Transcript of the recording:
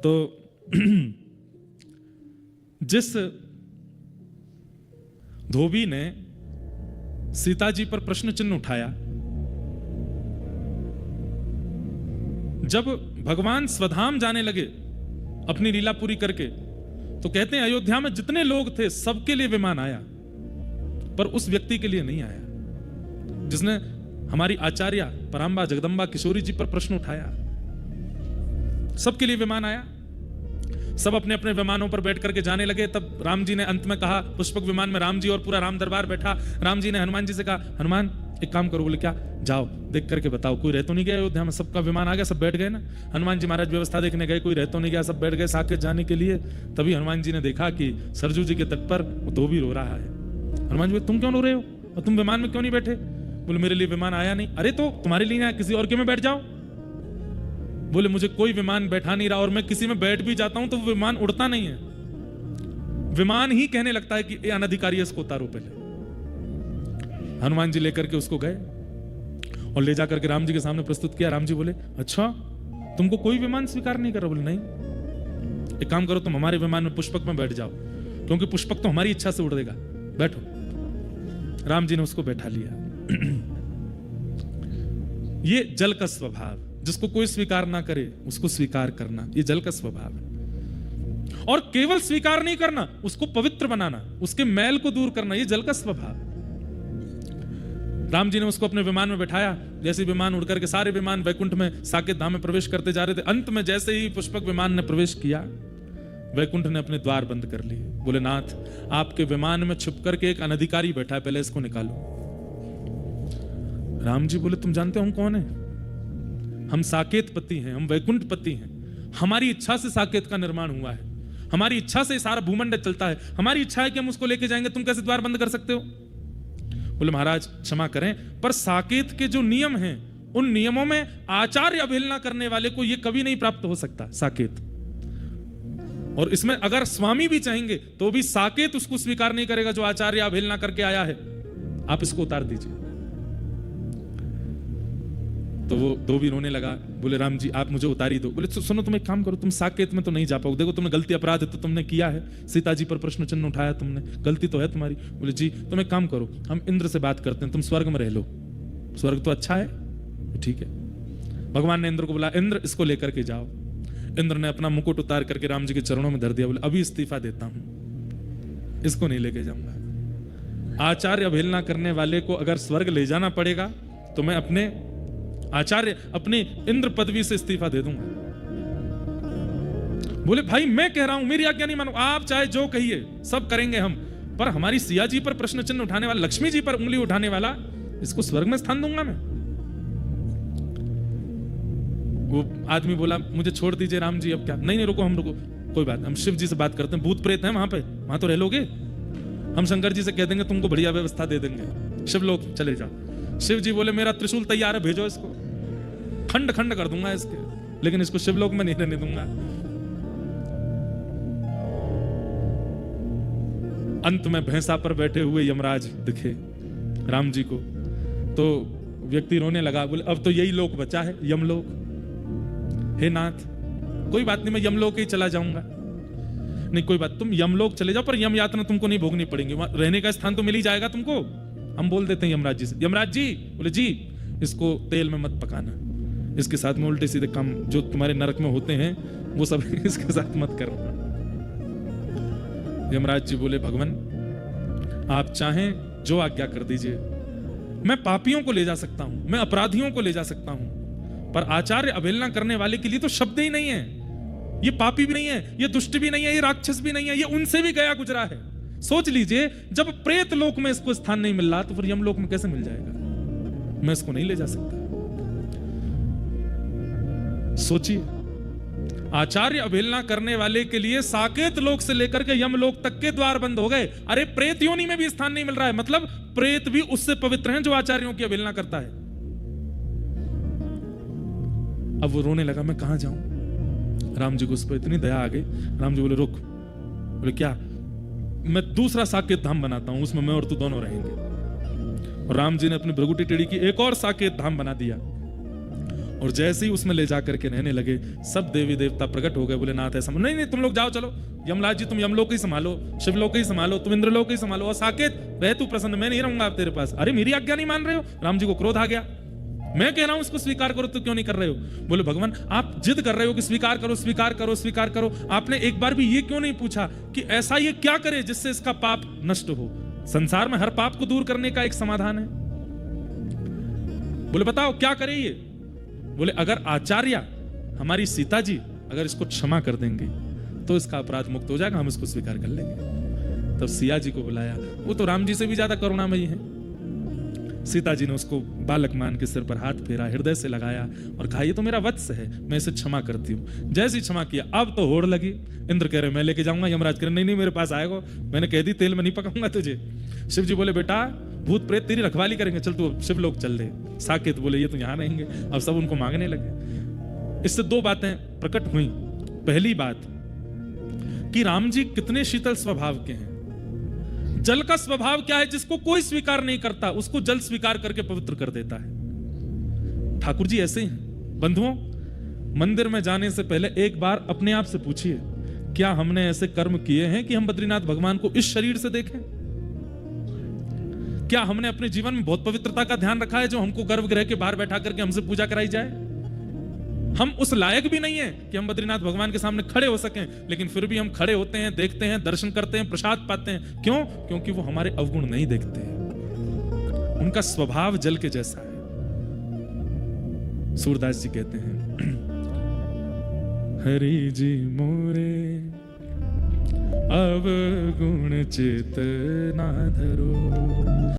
तो जिस धोबी ने सीता जी पर प्रश्न चिन्ह उठाया, जब भगवान स्वधाम जाने लगे अपनी लीला पूरी करके, तो कहते हैं अयोध्या में जितने लोग थे सबके लिए विमान आया, पर उस व्यक्ति के लिए नहीं आया जिसने हमारी आचार्य पराम्बा जगदम्बा किशोरी जी पर प्रश्न उठाया। सबके लिए विमान आया, सब अपने अपने विमानों पर बैठ करके जाने लगे। तब राम जी ने अंत में कहा, पुष्पक विमान में राम जी और पूरा राम दरबार बैठा। राम जी ने हनुमान जी से कहा, हनुमान एक काम करो। बोले क्या? जाओ देख करके बताओ, कोई रह तो नहीं गया अयोध्या में? सबका विमान आ गया, सब बैठ गए ना? हनुमान जी महाराज व्यवस्था देखने गए, कोई रह तो नहीं गया, सब बैठ गए साकेत जाने के लिए। तभी हनुमान जी ने देखा कि सरजू जी के तट पर धोबी रो रहा है। हनुमान जी बोले, तुम क्यों रो रहे हो और तुम विमान में क्यों नहीं बैठे? बोले मेरे लिए विमान आया नहीं। अरे तो तुम्हारे लिए आया, किसी और के में बैठ जाओ। बोले मुझे कोई विमान बैठा नहीं रहा, और मैं किसी में बैठ भी जाता हूं तो वो विमान उड़ता नहीं है, विमान ही कहने लगता है कि ये अनधिकारी है, इसको उतारो पहले। हनुमान जी लेकर के उसको गए और ले जाकर के राम जी के सामने प्रस्तुत किया। राम जी बोले, अच्छा तुमको कोई विमान स्वीकार नहीं कर रहा? बोले नहीं। एक काम करो, तुम हमारे विमान में पुष्पक में बैठ जाओ, क्योंकि पुष्पक तो हमारी इच्छा से उड़ देगा, बैठो। राम जी ने उसको बैठा लिया। ये जल का स्वभाव, जिसको कोई स्वीकार ना करे उसको स्वीकार करना, ये जल का स्वभाव है। और केवल स्वीकार नहीं करना, उसको पवित्र बनाना, उसके मैल को दूर करना, ये जल का स्वभाव। राम जी ने उसको अपने विमान में बैठाया। जैसे विमान उड़ करके सारे विमान वैकुंठ में साकेत धाम में प्रवेश करते जा रहे थे, अंत में जैसे ही पुष्पक विमान ने प्रवेश किया, वैकुंठ ने अपने द्वार बंद कर लिए। बोले नाथ, आपके विमान में छुप करके एक अनधिकारी बैठा है, पहले इसको निकालो। राम जी बोले, तुम जानते हो हम कौन है? हम साकेत पति हैं, हम वैकुंठ पति हैं। हमारी इच्छा से साकेत का निर्माण हुआ है, हमारी इच्छा से सारा भूमंडल चलता है, हमारी इच्छा है कि हम उसको लेके जाएंगे, तुम कैसे द्वार बंद कर सकते हो? बोले महाराज क्षमा करें, पर साकेत के जो नियम हैं, उन नियमों में आचार्य अवहेलना करने वाले को यह कभी नहीं प्राप्त हो सकता साकेत। और इसमें अगर स्वामी भी चाहेंगे तो भी साकेत उसको स्वीकार नहीं करेगा जो आचार्य अवहेलना करके आया है। आप इसको उतार दीजिए। तो वो धोबी रोने लगा। बोले राम जी आप मुझे उतारी दो। बोले सुनो, तुम एक काम करो, तुम साकेत में तो नहीं जा पाओगे, देखो तुमने गलती अपराध है तो तुमने किया है, सीता जी पर प्रश्न चिन्ह उठाया तुमने, गलती तो है तुम्हारी। बोले जी तुम एक काम करो, हम इंद्र से बात करते हैं, तुम स्वर्ग में रह लो, स्वर्ग तो अच्छा है। ठीक है। भगवान ने इंद्र को बोला, इंद्र इसको लेकर के जाओ। इंद्र ने अपना मुकुट उतार करके राम जी के चरणों में धर दिया। बोले अभी इस्तीफा देता हूं, इसको नहीं लेके जाऊंगा। आचार्य अवहेलना करने वाले को अगर स्वर्ग ले जाना पड़ेगा तो मैं अपने आचार्य, अपनी इंद्र पदवी से इस्तीफा दे दूंगा। बोले भाई मैं कह रहा हूं, मेरी आज्ञा नहीं मानो, आप चाहे जो कहिए सब करेंगे हम, पर हमारी सिया जी पर प्रश्न चिन्ह उठाने वाला, लक्ष्मी जी पर उंगली उठाने वाला, इसको स्वर्ग में स्थान दूंगा मैं। वो आदमी बोला मुझे छोड़ दीजिए राम जी, अब क्या? नहीं रुको, हम रुको, कोई बात, हम शिव जी से बात करते हैं, भूत प्रेत हैं वहां पे, वहां तो रह लोगे, हम शंकर जी से कह देंगे तुमको बढ़िया व्यवस्था दे देंगे, शिव लोग चले जाओ। शिव जी बोले मेरा त्रिशूल तैयार है, भेजो इसको, खंड खंड कर दूंगा इसके, लेकिन इसको शिवलोक में नहीं रहने दूंगा। अंत में भैंसा पर बैठे हुए यमराज दिखे राम जी को, तो व्यक्ति रोने लगा। बोले अब तो यही लोक बचा है, यमलोक। हे नाथ कोई बात नहीं, मैं यमलोक ही चला जाऊंगा। नहीं कोई बात, तुम यमलोक चले जाओ, पर यम यातना तुमको नहीं भोगनी पड़ेगी, वहां रहने का स्थान तो मिल ही जाएगा तुमको। हम बोल देते हैं यमराज जी से, यमराज जी। बोले जी इसको तेल में मत पकाना, इसके साथ में उल्टे सीधे काम जो तुम्हारे नरक में होते हैं वो सब इसके साथ मत करना। यमराज जी बोले भगवान आप चाहें जो आज्ञा कर दीजिए, मैं पापियों को ले जा सकता हूं, मैं अपराधियों को ले जा सकता हूं, पर आचार्य अवहेलना करने वाले के लिए तो शब्द ही नहीं है। ये पापी भी नहीं है, ये दुष्ट भी नहीं है, ये राक्षस भी नहीं है, ये उनसे भी गया गुजरा है। सोच लीजिए जब प्रेत लोक में इसको स्थान नहीं मिल रहा तो फिर यमलोक में कैसे मिल जाएगा? मैं इसको नहीं ले जा सकता। सोचिए, आचार्य अवहेलना करने वाले के लिए साकेत लोक से लेकर के यमलोक तक के द्वार बंद हो गए। अरे प्रेत योनि में भी स्थान नहीं मिल रहा है, मतलब प्रेत भी उससे पवित्र हैं जो आचार्यों की अवहेलना करता है। अब वो रोने लगा, मैं कहां जाऊं? राम जी को उस पर इतनी दया आ गई। राम जी बोले रुक। बोले क्या? मैं दूसरा साकेत धाम बनाता हूं, उसमें मैं और तू दोनों रहेंगे। और राम जी ने अपनी भ्रगुटी टेढ़ी की, एक और साकेत धाम बना दिया, और जैसे ही उसमें ले जाकर के रहने लगे, सब देवी देवता प्रकट हो गए। बोले नाथ ऐसा नहीं नहीं, तुम लोग जाओ, चलो यमराज जी तुम यमलोक ही संभालो, शिवलोक ही संभालो, तुम इंद्रलोक ही संभालो, और साकेत रह तू प्रसन्न, मैं नहीं रहूंगा आप तेरे पास। अरे मेरी आज्ञा नहीं मान रहे हो? राम जी को क्रोध आ गया, मैं कह रहा हूं इसको स्वीकार करो, तो क्यों नहीं कर रहे हो? बोले भगवान आप जिद कर रहे हो कि स्वीकार करो स्वीकार करो स्वीकार करो, आपने एक बार भी ये क्यों नहीं पूछा कि ऐसा ये क्या करे जिससे इसका पाप नष्ट हो? संसार में हर पाप को दूर करने का एक समाधान है। बोले बताओ क्या करे ये? बोले अगर आचार्य हमारी सीता जी अगर इसको क्षमा कर देंगे तो इसका अपराध मुक्त हो जाएगा, हम इसको स्वीकार कर लेंगे। तब सिया जी को बुलाया, वो तो राम जी से भी ज्यादा करुणामयी है। सीता जी ने उसको बालक मान के सिर पर हाथ फेरा, हृदय से लगाया और कहा ये तो मेरा वत्स है, मैं इसे क्षमा करती हूँ। जैसे ही क्षमा किया अब तो होड़ लगी। इंद्र कह रहे मैं लेके जाऊंगा, यमराज कह रहे नहीं नहीं मेरे पास आएगा, मैंने कह दी तेल में नहीं पकाऊंगा तुझे। शिव जी बोले बेटा भूत प्रेत तेरी रखवाली करेंगे, चल तू शिवलोक चल दे। साकेत बोले ये तो यहाँ रहेंगे। अब सब उनको मांगने लगे। इससे दो बातें प्रकट हुई। पहली बात कि राम जी कितने शीतल स्वभाव के हैं। जल का स्वभाव क्या है? जिसको कोई स्वीकार नहीं करता उसको जल स्वीकार करके पवित्र कर देता है। ठाकुर जी ऐसे ही हैं। बंधुओं, मंदिर में जाने से पहले एक बार अपने आप से पूछिए, क्या हमने ऐसे कर्म किए हैं कि हम बद्रीनाथ भगवान को इस शरीर से देखें? क्या हमने अपने जीवन में बहुत पवित्रता का ध्यान रखा है जो हमको गर्भगृह के बाहर बैठा करके हमसे पूजा कराई जाए? हम उस लायक भी नहीं है कि हम बद्रीनाथ भगवान के सामने खड़े हो सकें, लेकिन फिर भी हम खड़े होते हैं, देखते हैं, दर्शन करते हैं, प्रसाद पाते हैं। क्यों? क्योंकि वो हमारे अवगुण नहीं देखते, उनका स्वभाव जल के जैसा है। सूरदास जी कहते हैं हरि जी मोरे अवगुण चित ना धरो।